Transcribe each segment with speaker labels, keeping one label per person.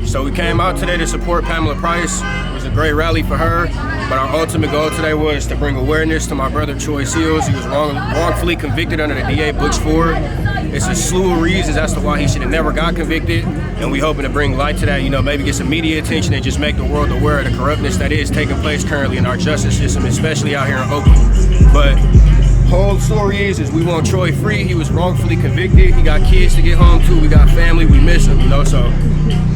Speaker 1: So we came out today to support Pamela Price. It was a great rally for her, but our ultimate goal today was to bring awareness to my brother Troy Seals. He was wrongfully convicted under the DA books for. It's a slew of reasons as to why he should have never got convicted, and we hoping to bring light to that, you know, maybe get some media attention and just make the world aware of the corruptness that is taking place currently in our justice system, especially out here in Oakland. But whole story is we want Troy free. He was wrongfully convicted. He got kids to get home to. We got family. We miss him, you know. So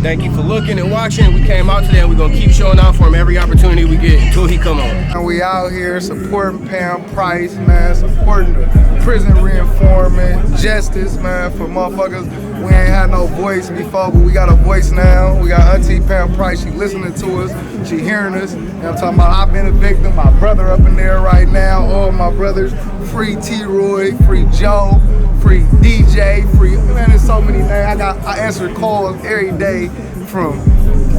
Speaker 1: thank you for looking and watching. We came out today and we're gonna keep showing out for him every opportunity we get until he come home.
Speaker 2: And we out here supporting Pam Price, man, supporting the prison reinforcement, justice, man, for motherfuckers. We ain't had no voice before, but we got a voice now. We got Auntie Pam Price, she listening to us, she hearing us. You know what I'm talking about? I've been a victim, my brother up in there right now, all my brothers, free T-Roy, free Joe, free DJ, free, man, there's so many names. I answer calls every day from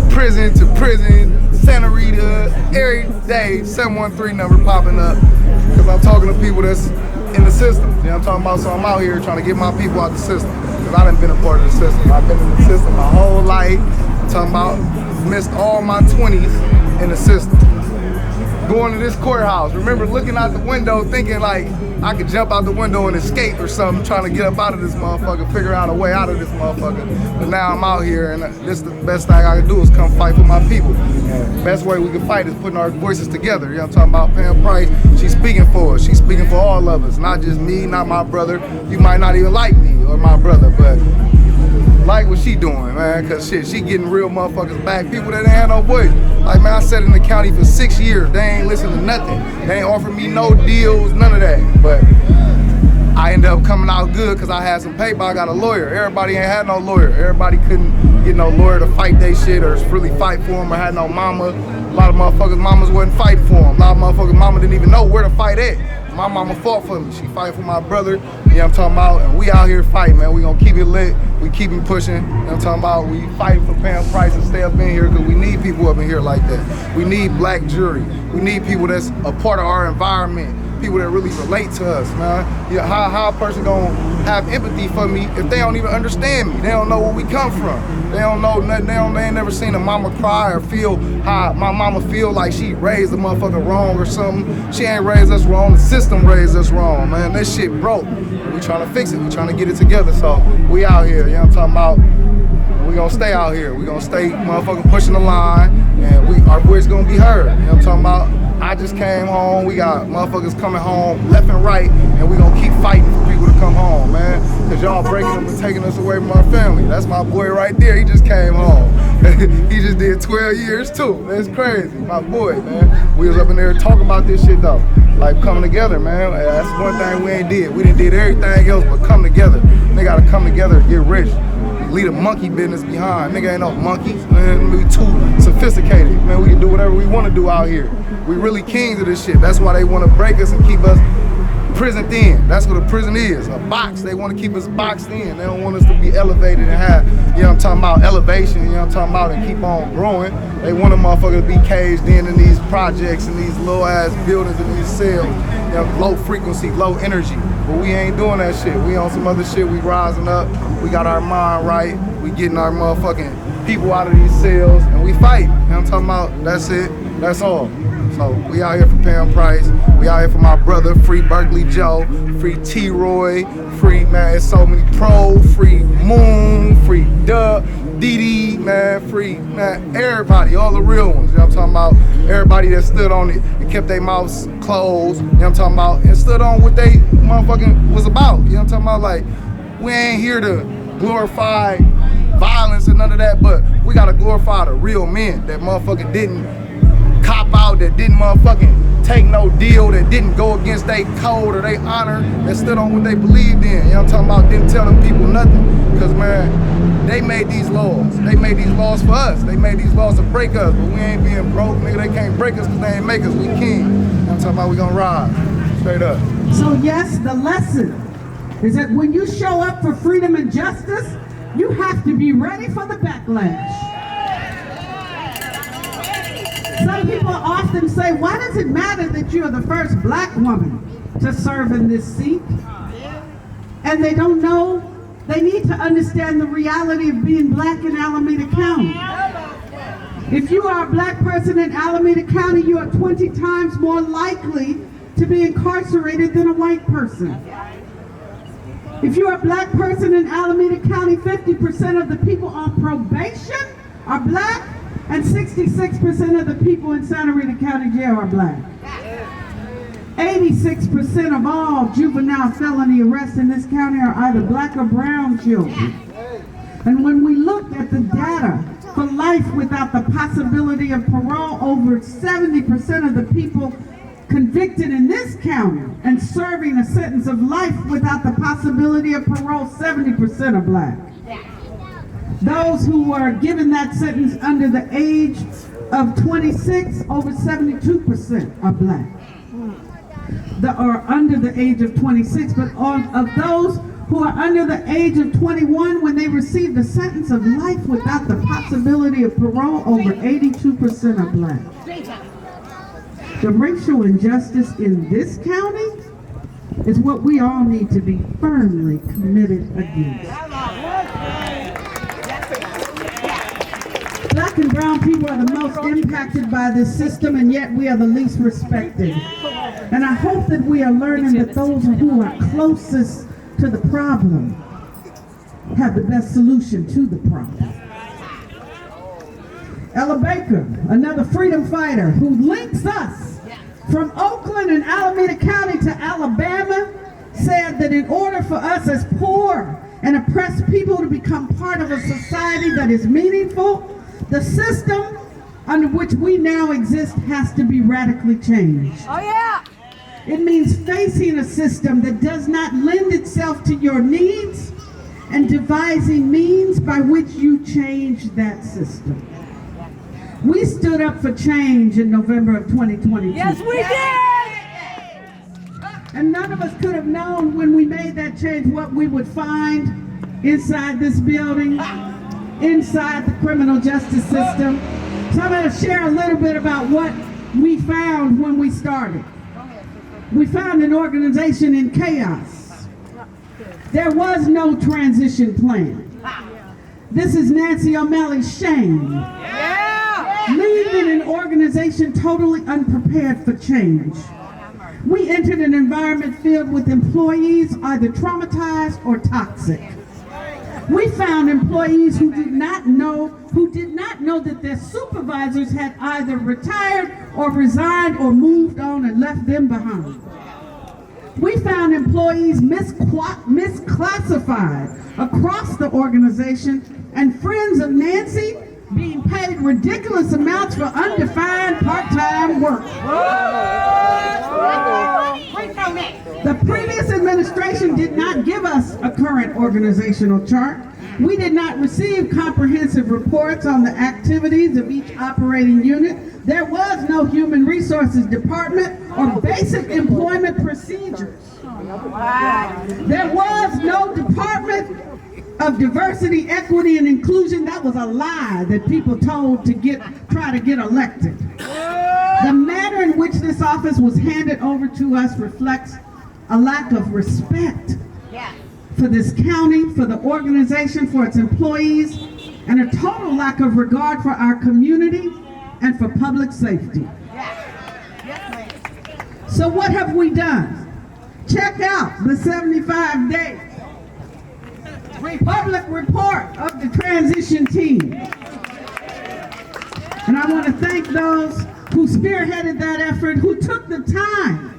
Speaker 2: prison to prison, Santa Rita, every day, 713 number popping up, because I'm talking to people that's in the system. You know what I'm talking about? So I'm out here trying to get my people out the system. Because I done been a part of the system. I've been in the system my whole life. I'm talking about missed all my 20s in the system. Going to this courthouse. Remember looking out the window thinking like I could jump out the window and escape or something, trying to get up out of this motherfucker, figure out a way out of this motherfucker. But now I'm out here and this the best thing I can do is come fight for my people. And the best way we can fight is putting our voices together. You know what I'm talking about? Pam Price, she's speaking for us. She's speaking for all of us, not just me, not my brother. You might not even like me or my brother, but like what she doing, man, cause shit, she getting real motherfuckers back. People that ain't had no voice. Like, man, I sat in the county for 6 years. They ain't listen to nothing. They ain't offered me no deals, none of that. But I ended up coming out good cause I had some paper. I got a lawyer. Everybody ain't had no lawyer. Everybody couldn't get no lawyer to fight they shit or really fight for them or had no mama. A lot of motherfuckers' mamas wasn't fighting for them. A lot of motherfuckers' mama didn't even know where to fight at. My mama fought for me. She fight for my brother. You know what I'm talking about? And we out here fighting, man. We gonna keep it lit. We keep it pushing. You know what I'm talking about? We fighting for Pam Price and stay up in here because we need people up in here like that. We need black jury. We need people that's a part of our environment. People that really relate to us, man. Yeah, how a person gonna have empathy for me if they don't even understand me? They don't know where we come from. They don't know nothing. They ain't never seen a mama cry or feel how my mama feel like she raised a motherfucker wrong or something. She ain't raised us wrong. The system raised us wrong, man. That shit broke. We trying to fix it. We trying to get it together. So we out here. You know what I'm talking about? We gonna stay out here. We gonna stay motherfucking pushing the line, and our voice gonna be heard. You know what I'm talking about? I just came home. We got motherfuckers coming home left and right, and we gonna keep fighting for people to come home, man. Cause y'all breaking them and taking us away from our family. That's my boy right there. He just came home. He just did 12 years too. That's crazy. My boy, man. We was up in there talking about this shit though. Like coming together, man. That's one thing we ain't did. We done did everything else but come together. They gotta come together and get rich. Leave the monkey business behind. Nigga ain't no monkeys, man. We too sophisticated. Man, we can do whatever we want to do out here. We really kings of this shit. That's why they want to break us and keep us prison thin. That's what a prison is, a box. They want to keep us boxed in. They don't want us to be elevated and have, you know what I'm talking about, elevation, you know what I'm talking about, and keep on growing. They want a motherfucker to be caged in these projects and these low ass buildings and these cells. You know, low frequency, low energy. But we ain't doing that shit. We on some other shit. We rising up. We got our mind right. We getting our motherfucking people out of these cells and we fight. You know what I'm talking about? That's it. That's all. So we out here for Pam Price. We out here for my brother, free Berkeley Joe, free T-Roy, free, man, it's so many pro, free Moon, free Duck, DD, man, free, man, everybody, all the real ones, you know what I'm talking about? Everybody that stood on it and kept their mouths closed, you know what I'm talking about? And stood on what they motherfucking was about, you know what I'm talking about? Like, we ain't here to glorify violence and none of that, but we gotta glorify the real men that motherfucking didn't cop out, that didn't motherfucking take no deal, that didn't go against their code or their honor, that stood on what they believed in. You know what I'm talking about? Didn't tell them people nothing. Because, man, they made these laws. They made these laws for us. They made these laws to break us, but we ain't being broke, nigga. They can't break us because they ain't make us. We king. You know what I'm talking about? We gonna ride. Straight up.
Speaker 3: So, yes, the lesson is that when you show up for freedom and justice, you have to be ready for the backlash. Some people often say, why does it matter that you're the first black woman to serve in this seat? And they don't know They need to understand the reality of being black in Alameda County. If you are a black person in Alameda County, you are 20 times more likely to be incarcerated than a white person. If you're a black person in Alameda County, 50% of the people on probation are black, and 66% of the people in Santa Rita County Jail are black. 86% of all juvenile felony arrests in this county are either black or brown children. And when we looked at the data for life without the possibility of parole, over 70% of the people convicted in this county and serving a sentence of life without the possibility of parole, 70% are black. Those who were given that sentence under the age of 26, over 72% are black. Are under the age of 26, but of those who are under the age of 21, when they received a sentence of life without the possibility of parole, over 82% are black. The racial injustice in this county is what we all need to be firmly committed against. Black and brown people are the most impacted by this system, and yet we are the least respected. And I hope that we are learning that those who are closest to the problem have the best solution to the problem. Ella Baker, another freedom fighter who links us from Oakland and Alameda County to Alabama, said that in order for us as poor and oppressed people to become part of a society that is meaningful, the system under which we now exist has to be radically changed.
Speaker 4: Oh yeah!
Speaker 3: It means facing a system that does not lend itself to your needs and devising means by which you change that system. We stood up for change in November of 2022.
Speaker 4: Yes, we did!
Speaker 3: And none of us could have known when we made that change what we would find inside this building, inside the criminal justice system. So I'm going to share a little bit about what we found when we started. We found an organization in chaos. There was no transition plan. This is Nancy O'Malley's shame. Leaving an organization totally unprepared for change. We entered an environment filled with employees either traumatized or toxic. We found employees who did not know that their supervisors had either retired or resigned or moved on and left them behind. We found employees misclassified across the organization, and friends of Nancy being paid ridiculous amounts for undefined part-time work. The previous administration did not give us a current organizational chart. We did not receive comprehensive reports on the activities of each operating unit. There was no human resources department or basic employment procedures. There was no department of diversity, equity, and inclusion. That was a lie that people told to try to get elected. The manner in which this office was handed over to us reflects a lack of respect for this county, for the organization, for its employees, and a total lack of regard for our community and for public safety. So what have we done? Check out the 75-day public report of the transition team. And I want to thank those who spearheaded that effort, who took the time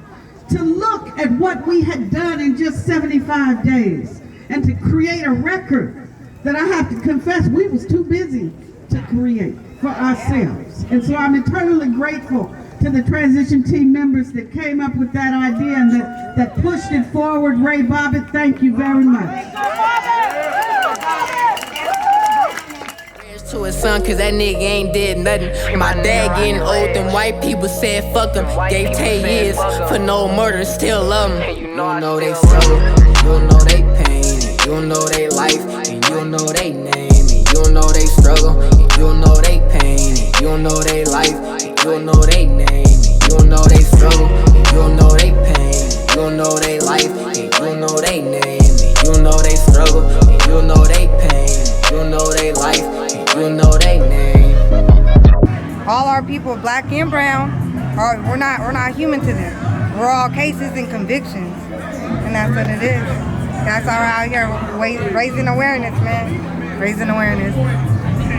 Speaker 3: to look at what we had done in just 75 days and to create a record that I have to confess we was too busy to create for ourselves. And so I'm eternally grateful to the transition team members that came up with that idea and that pushed it forward. Ray Bobbitt, thank you very much.
Speaker 5: To his son, cause that nigga ain't did nothing. My dad getting old and white people said fuck him. Gave 10 years for no murder, still love him. You don't know they struggle, you don't know they pain, and you don't know they life, and you don't know they name, and you don't know they struggle, and you don't know they pain, and you don't know they life, and you don't know they name, and you don't know they struggle, and you don't know they pain, and you you know they life, and you know they name, and you know they struggle, and you know they pain, and you know they life, and you know they name.
Speaker 4: All our people, black and brown, we're not human to them. We're all cases and convictions, and that's what it is. That's why we're out here raising awareness, man. Raising awareness.